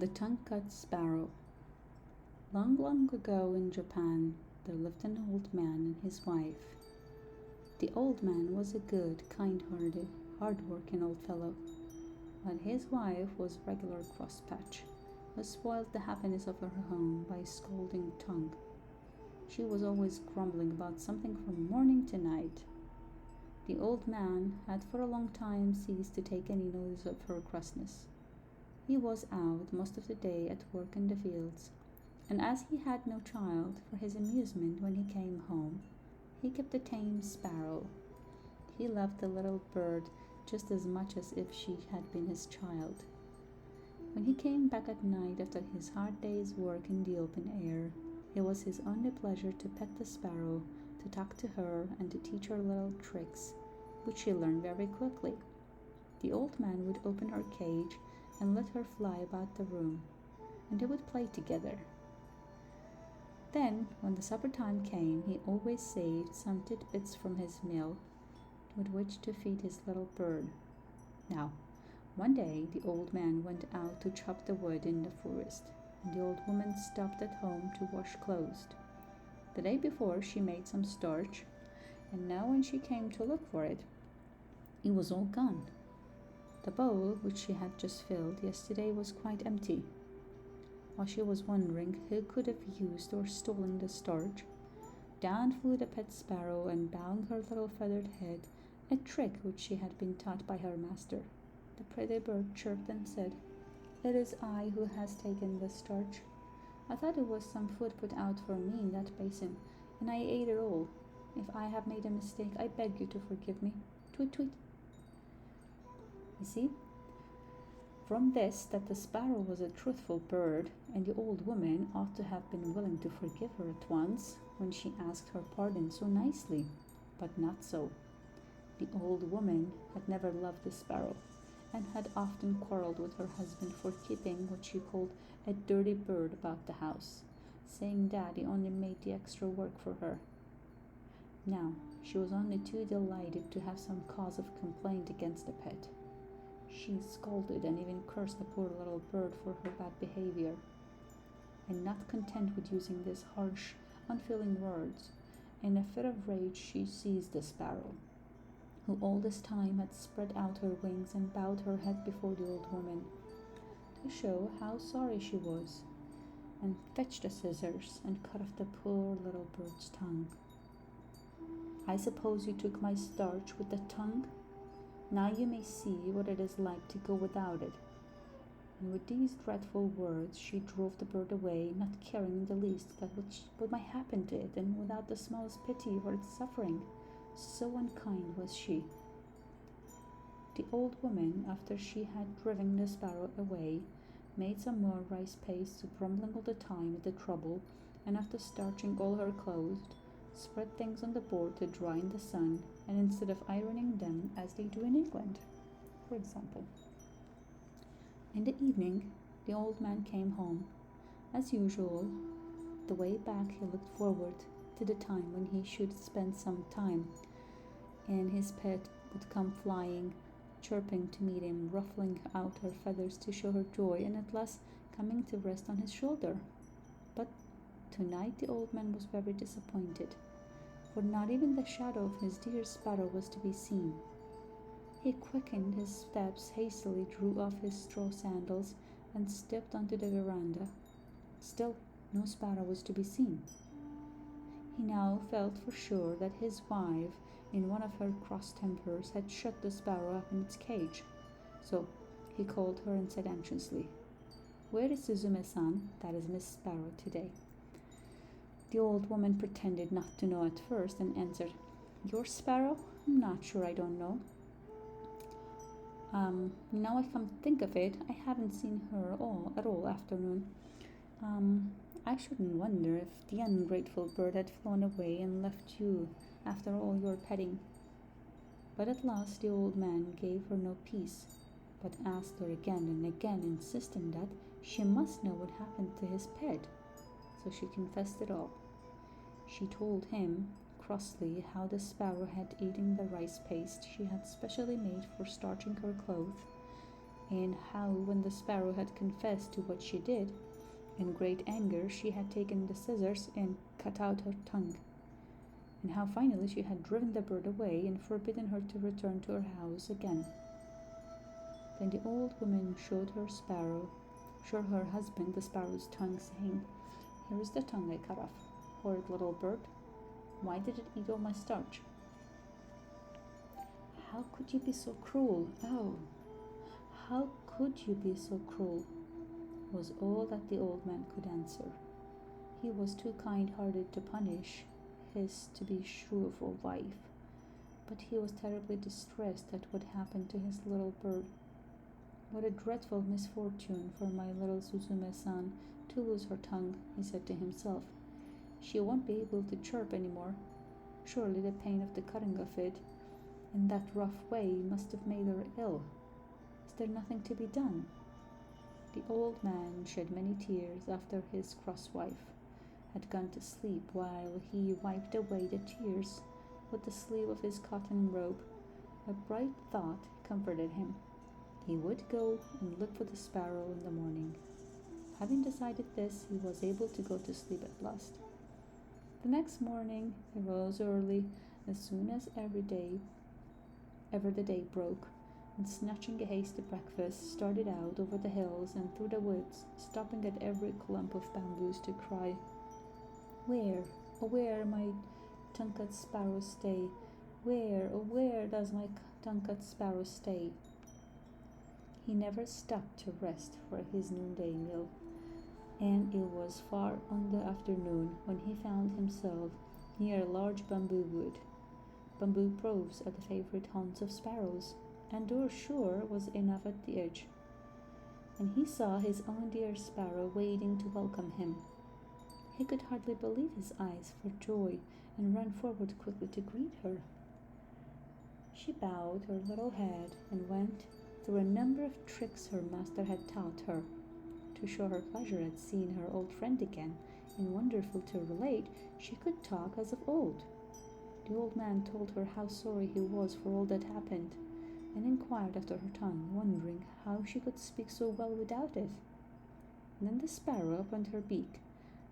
The Tongue-Cut Sparrow. Long, long ago in Japan, there lived an old man and his wife. The old man was a good, kind-hearted, hard-working old fellow, but his wife was a regular crosspatch, who spoiled the happiness of her home by scolding tongue. She was always grumbling about something from morning to night. The old man had for a long time ceased to take any notice of her crossness. He was out most of the day at work in the fields, and as he had no child for his amusement when he came home, he kept a tame sparrow. He loved the little bird just as much as if she had been his child. When he came back at night after his hard day's work in the open air, it was his only pleasure to pet the sparrow, to talk to her, and to teach her little tricks, which she learned very quickly. The old man would open her cage and let her fly about the room, and they would play together. Then, when the supper time came, he always saved some tidbits from his meal with which to feed his little bird. Now, one day the old man went out to chop the wood in the forest, and the old woman stopped at home to wash clothes. The day before she made some starch, and now when she came to look for it, it was all gone. The bowl, which she had just filled yesterday, was quite empty. While she was wondering who could have used or stolen the starch, down flew the pet sparrow and bowing her little feathered head, a trick which she had been taught by her master. The pretty bird chirped and said, "It is I who has taken the starch. I thought it was some food put out for me in that basin, and I ate it all. If I have made a mistake, I beg you to forgive me. Tweet, tweet." You see, from this, that the sparrow was a truthful bird, and the old woman ought to have been willing to forgive her at once when she asked her pardon so nicely. But not so. The old woman had never loved the sparrow, and had often quarreled with her husband for keeping what she called a dirty bird about the house, saying that he only made the extra work for her. Now, she was only too delighted to have some cause of complaint against the pet. She scolded and even cursed the poor little bird for her bad behavior. And not content with using these harsh, unfeeling words, in a fit of rage she seized the sparrow, who all this time had spread out her wings and bowed her head before the old woman, to show how sorry she was, and fetched the scissors and cut off the poor little bird's tongue. "I suppose you took my starch with the tongue? Now you may see what it is like to go without it." And with these dreadful words she drove the bird away, not caring in the least that what might happen to it, and without the smallest pity for its suffering. So unkind was she. The old woman, after she had driven the sparrow away, made some more rice paste, grumbling all the time at the trouble, and after starching all her clothes, spread things on the board to dry in the sun, and instead of ironing them as they do in England, for example. In the evening, the old man came home. As usual, the way back he looked forward to the time when he should spend some time, and his pet would come flying, chirping to meet him, ruffling out her feathers to show her joy, and at last coming to rest on his shoulder. But tonight the old man was very disappointed, for not even the shadow of his dear sparrow was to be seen. He quickened his steps, hastily drew off his straw sandals, and stepped onto the veranda. Still, no sparrow was to be seen. He now felt for sure that his wife, in one of her cross tempers, had shut the sparrow up in its cage. So he called her and said anxiously, "Where is Suzume-san, that is Miss Sparrow, today?" The old woman pretended not to know at first, and answered, "Your sparrow? I'm not sure, I don't know. Now I come to think of it, I haven't seen her at all afternoon. I shouldn't wonder if the ungrateful bird had flown away and left you after all your petting." But at last the old man gave her no peace, but asked her again and again, insisting that she must know what happened to his pet. So she confessed it all. She told him crossly how the sparrow had eaten the rice paste she had specially made for starching her clothes, and how, when the sparrow had confessed to what she did, in great anger she had taken the scissors and cut out her tongue, and how finally she had driven the bird away and forbidden her to return to her house again. Then the old woman showed her husband the sparrow's tongue, saying, "Here is the tongue I cut off. Horrid little bird, why did it eat all my starch?" "How could you be so cruel? Oh, how could you be so cruel?" was all that the old man could answer. He was too kind-hearted to punish his to-be shrewd wife, but he was terribly distressed at what happened to his little bird. "What a dreadful misfortune for my little Suzume-san to lose her tongue," he said to himself. "She won't be able to chirp any more. Surely the pain of the cutting of it in that rough way must have made her ill. Is there nothing to be done?" The old man shed many tears after his cross wife had gone to sleep, while he wiped away the tears with the sleeve of his cotton robe. A bright thought comforted him. He would go and look for the sparrow in the morning. Having decided this, he was able to go to sleep at last. The next morning he rose early, as soon as ever the day broke, and snatching a hasty breakfast, started out over the hills and through the woods, stopping at every clump of bamboos to cry, "Where, oh where my tongue-cut sparrow stay? Where, oh where does my tongue-cut sparrow stay?" He never stopped to rest for his noonday meal, and it was far on the afternoon when he found himself near a large bamboo wood. Bamboo groves are the favorite haunts of sparrows, and Dur sure was enough at the edge, and he saw his own dear sparrow waiting to welcome him. He could hardly believe his eyes for joy, and ran forward quickly to greet her. She bowed her little head and went through a number of tricks her master had taught her, to show her pleasure at seeing her old friend again, and wonderful to relate, she could talk as of old. The old man told her how sorry he was for all that happened, and inquired after her tongue, wondering how she could speak so well without it. Then the sparrow opened her beak,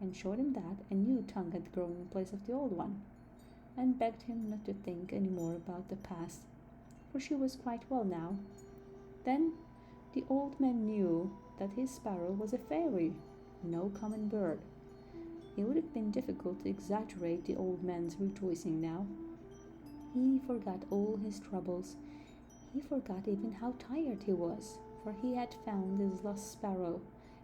and showed him that a new tongue had grown in place of the old one, and begged him not to think any more about the past, for she was quite well now. Then the old man knew that his sparrow was a fairy, no common bird. It would have been difficult to exaggerate the old man's rejoicing now. He forgot all his troubles. He forgot even how tired he was, for he had found his lost sparrow,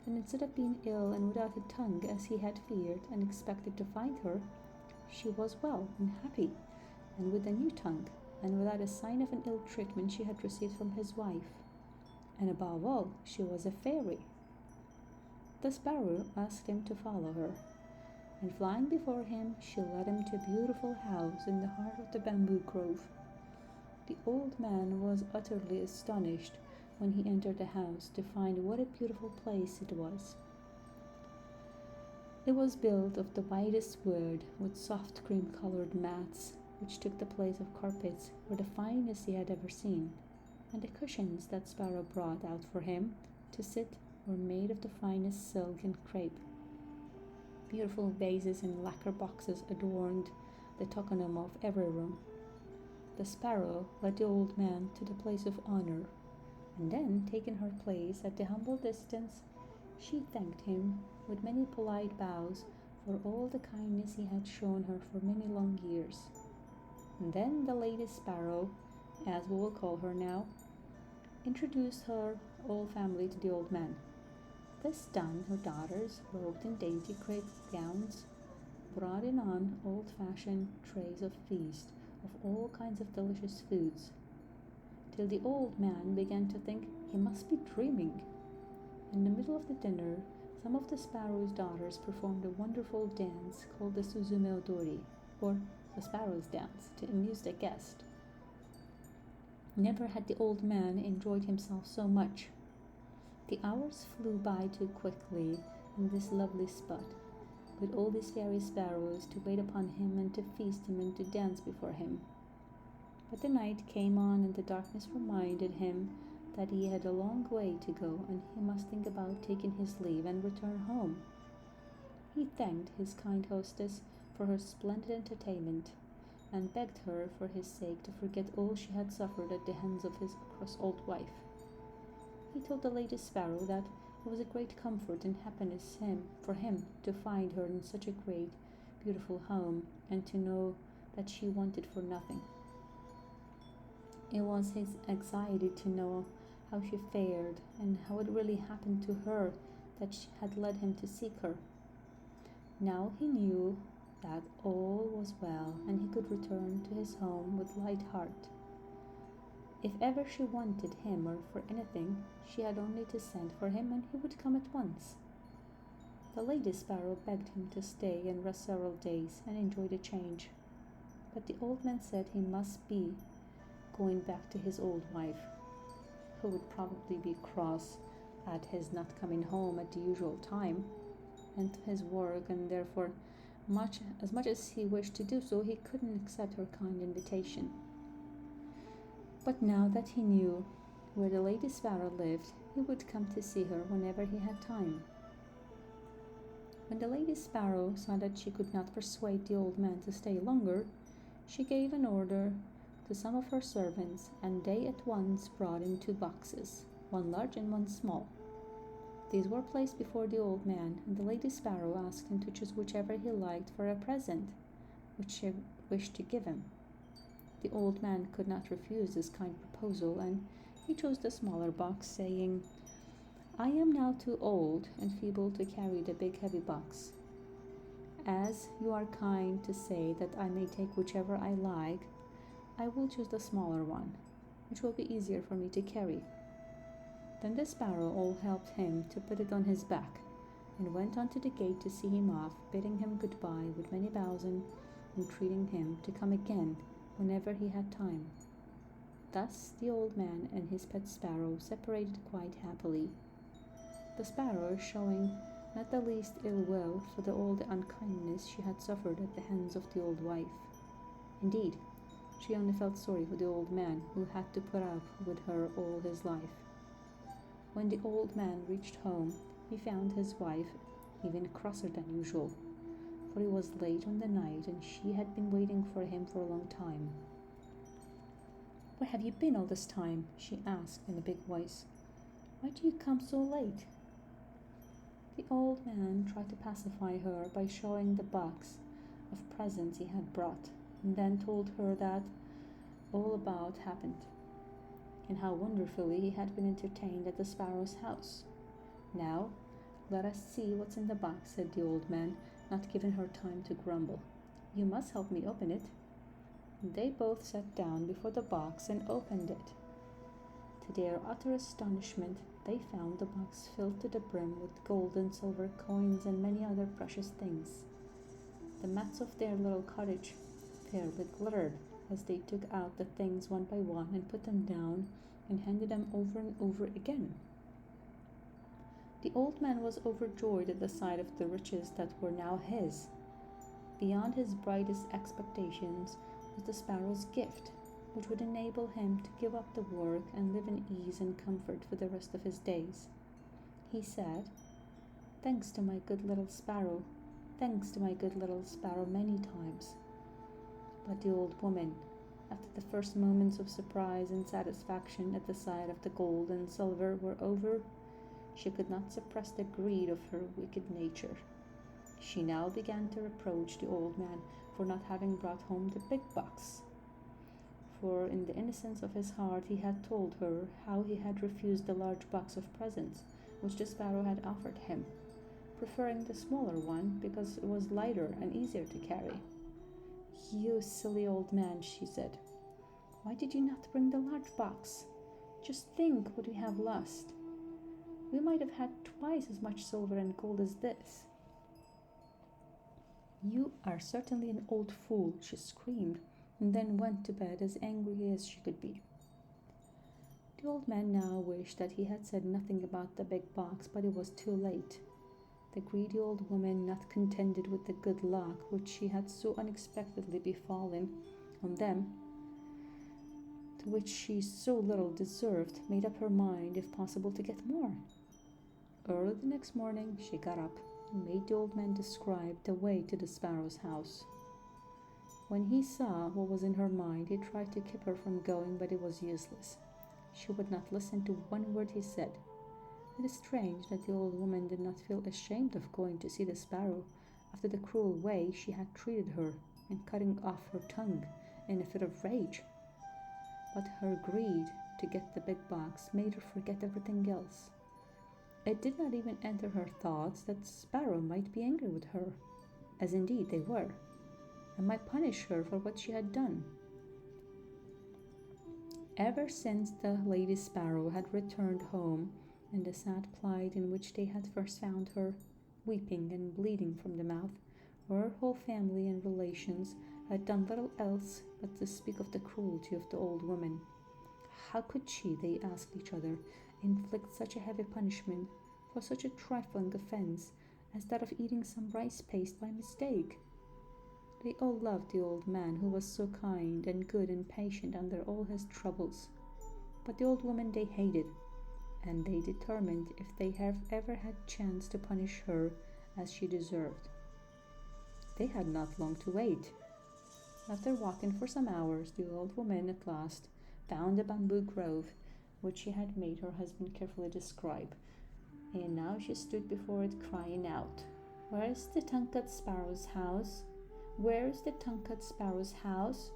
and instead of being ill and without a tongue as he had feared and expected to find her, she was well and happy, and with a new tongue, and without a sign of an ill treatment she had received from his wife. And above all, she was a fairy. The sparrow asked him to follow her, and flying before him, she led him to a beautiful house in the heart of the bamboo grove. The old man was utterly astonished when he entered the house to find what a beautiful place it was. It was built of the whitest wood, with soft cream-colored mats, which took the place of carpets, were the finest he had ever seen, and the cushions that Sparrow brought out for him to sit were made of the finest silk and crepe. Beautiful vases and lacquer boxes adorned the tokonoma of every room. The sparrow led the old man to the place of honor, and then, taking her place at the humble distance, she thanked him with many polite bows for all the kindness he had shown her for many long years. And then the lady sparrow, as we will call her now, introduced her whole family to the old man. This done, her daughters, robed in dainty crepe gowns, brought in on old-fashioned trays of feast of all kinds of delicious foods, till the old man began to think he must be dreaming. In the middle of the dinner, some of the sparrow's daughters performed a wonderful dance called the Suzume Odori, or the sparrow's dance, to amuse the guest. Never had the old man enjoyed himself so much. The hours flew by too quickly in this lovely spot, with all these fairy sparrows to wait upon him and to feast him and to dance before him. But the night came on, and the darkness reminded him that he had a long way to go and he must think about taking his leave and return home. He thanked his kind hostess for her splendid entertainment and begged her for his sake to forget all she had suffered at the hands of his cross old wife. He told the Lady Sparrow that it was a great comfort and happiness for him to find her in such a great, beautiful home, and to know that she wanted for nothing. It was his anxiety to know how she fared and how it really happened to her that had led him to seek her. Now he knew that all was well and he could return to his home with light heart. If ever she wanted him or for anything, she had only to send for him and he would come at once. The Lady Sparrow begged him to stay and rest several days and enjoy the change. But the old man said he must be going back to his old wife, who would probably be cross at his not coming home at the usual time, and to his work, and therefore, much as he wished to do so, he couldn't accept her kind invitation. But now that he knew where the Lady Sparrow lived, he would come to see her whenever he had time. When the Lady Sparrow saw that she could not persuade the old man to stay longer, she gave an order to some of her servants, and they at once brought in 2 boxes, one large and one small. These were placed before the old man, and the Lady Sparrow asked him to choose whichever he liked for a present, which she wished to give him. The old man could not refuse this kind proposal, and he chose the smaller box, saying, "I am now too old and feeble to carry the big heavy box. As you are kind to say that I may take whichever I like, I will choose the smaller one, which will be easier for me to carry." Then the sparrow all helped him to put it on his back, and went on to the gate to see him off, bidding him goodbye with many bows and entreating him to come again whenever he had time. Thus the old man and his pet sparrow separated quite happily, the sparrow showing not the least ill will for all the unkindness she had suffered at the hands of the old wife. Indeed, she only felt sorry for the old man who had to put up with her all his life. When the old man reached home, he found his wife even crosser than usual, for it was late on the night and she had been waiting for him for a long time. "Where have you been all this time?" she asked in a big voice. "Why do you come so late?" The old man tried to pacify her by showing the box of presents he had brought, and then told her that all about happened, and how wonderfully he had been entertained at the sparrow's house. "Now, let us see what's in the box," said the old man, not giving her time to grumble. "You must help me open it." And they both sat down before the box and opened it. To their utter astonishment, they found the box filled to the brim with gold and silver coins and many other precious things. The mats of their little cottage fairly glittered as they took out the things one by one and put them down and handed them over and over again. The old man was overjoyed at the sight of the riches that were now his. Beyond his brightest expectations was the sparrow's gift, which would enable him to give up the work and live in ease and comfort for the rest of his days. He said, "Thanks to my good little sparrow, thanks to my good little sparrow," many times. But the old woman, after the first moments of surprise and satisfaction at the sight of the gold and silver were over, she could not suppress the greed of her wicked nature. She now began to reproach the old man for not having brought home the big box. For in the innocence of his heart he had told her how he had refused the large box of presents which the sparrow had offered him, preferring the smaller one because it was lighter and easier to carry. "You silly old man," she said, "why did you not bring the large box? Just think what we have lost. We might have had twice as much silver and gold as this." "You are certainly an old fool," she screamed, and then went to bed as angry as she could be. The old man now wished that he had said nothing about the big box, but it was too late. The greedy old woman, not contented with the good luck which she had so unexpectedly befallen on them, which she so little deserved, made up her mind, if possible, to get more. Early the next morning she got up and made the old man describe the way to the sparrow's house. When he saw what was in her mind, he tried to keep her from going, but it was useless. She would not listen to one word he said. It is strange that the old woman did not feel ashamed of going to see the sparrow after the cruel way she had treated her and cutting off her tongue in a fit of rage. But her greed to get the big box made her forget everything else. It did not even enter her thoughts that Sparrow might be angry with her, as indeed they were, and might punish her for what she had done. Ever since the Lady Sparrow had returned home in the sad plight in which they had first found her, weeping and bleeding from the mouth, her whole family and relations had done little else but to speak of the cruelty of the old woman. How could she, they asked each other, inflict such a heavy punishment for such a trifling offense as that of eating some rice paste by mistake? They all loved the old man, who was so kind and good and patient under all his troubles. But the old woman they hated, and they determined if they have ever had chance to punish her as she deserved. They had not long to wait. After walking for some hours, the old woman at last found a bamboo grove which she had made her husband carefully describe, and now she stood before it crying out, "Where is the Tongue-Cut Sparrow's house? Where is the Tongue-Cut Sparrow's house?"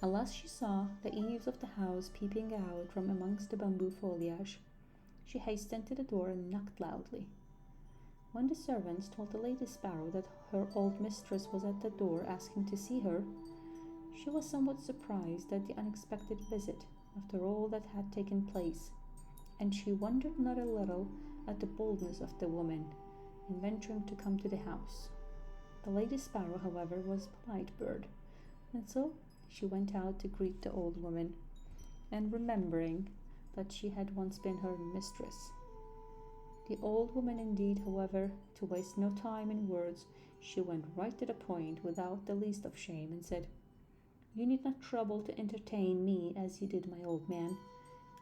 At last she saw the eaves of the house peeping out from amongst the bamboo foliage. She hastened to the door and knocked loudly. When the servants told the Lady Sparrow that her old mistress was at the door asking to see her, she was somewhat surprised at the unexpected visit after all that had taken place, and she wondered not a little at the boldness of the woman in venturing to come to the house. The Lady Sparrow, however, was a polite bird, and so she went out to greet the old woman, and remembering that she had once been her mistress. The old woman indeed, however, to waste no time in words, she went right to the point without the least of shame, and said, "You need not trouble to entertain me as you did my old man.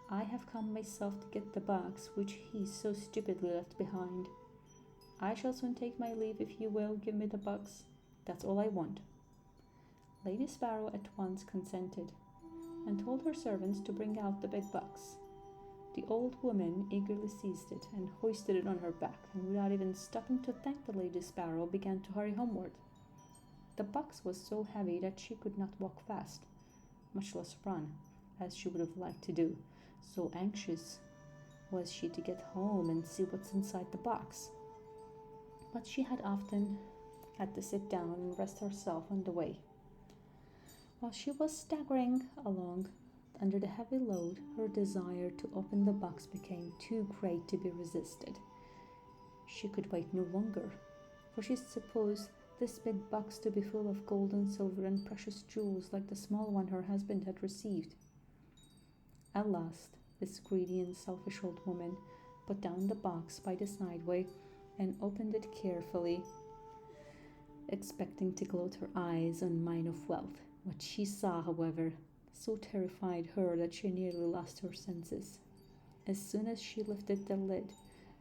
I have come myself to get the box which he so stupidly left behind. I shall soon take my leave if you will give me the box. That's all I want." Lady Sparrow at once consented, and told her servants to bring out the big box. The old woman eagerly seized it and hoisted it on her back, and without even stopping to thank the Lady Sparrow, began to hurry homeward. The box was so heavy that she could not walk fast, much less run, as she would have liked to do, so anxious was she to get home and see what's inside the box. But she had often had to sit down and rest herself on the way. While she was staggering along under the heavy load, her desire to open the box became too great to be resisted. She could wait no longer, for she supposed this big box to be full of gold and silver and precious jewels like the small one her husband had received. At last, this greedy and selfish old woman put down the box by the sideway and opened it carefully, expecting to gloat her eyes on mine of wealth. What she saw, however, so terrified her that she nearly lost her senses. As soon as she lifted the lid,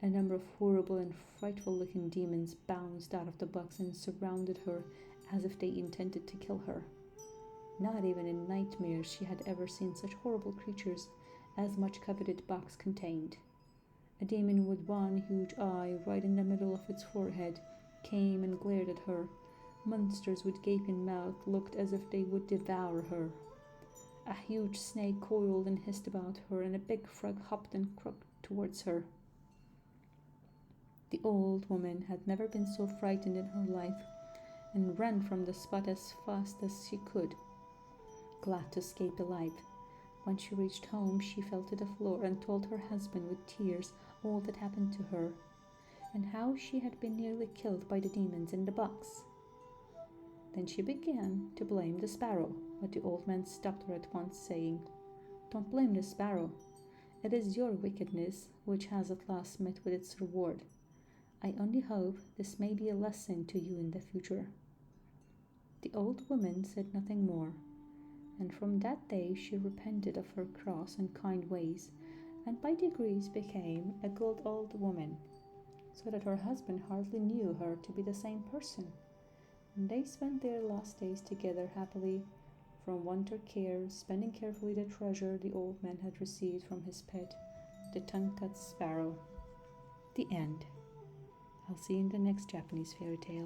a number of horrible and frightful-looking demons bounced out of the box and surrounded her as if they intended to kill her. Not even in nightmares she had ever seen such horrible creatures as much coveted box contained. A demon with one huge eye right in the middle of its forehead came and glared at her. Monsters with gaping mouth looked as if they would devour her. A huge snake coiled and hissed about her, and a big frog hopped and croaked towards her. The old woman had never been so frightened in her life, and ran from the spot as fast as she could, glad to escape alive. When she reached home, she fell to the floor and told her husband with tears all that happened to her, and how she had been nearly killed by the demons in the box. Then she began to blame the sparrow, but the old man stopped her at once, saying, "Don't blame the sparrow. It is your wickedness which has at last met with its reward. I only hope this may be a lesson to you in the future." The old woman said nothing more, and from that day she repented of her cross and kind ways, and by degrees became a good old woman, so that her husband hardly knew her to be the same person. And they spent their last days together happily, from winter care, spending carefully the treasure the old man had received from his pet, the tongue-cut sparrow. The end. I'll see you in the next Japanese fairy tale.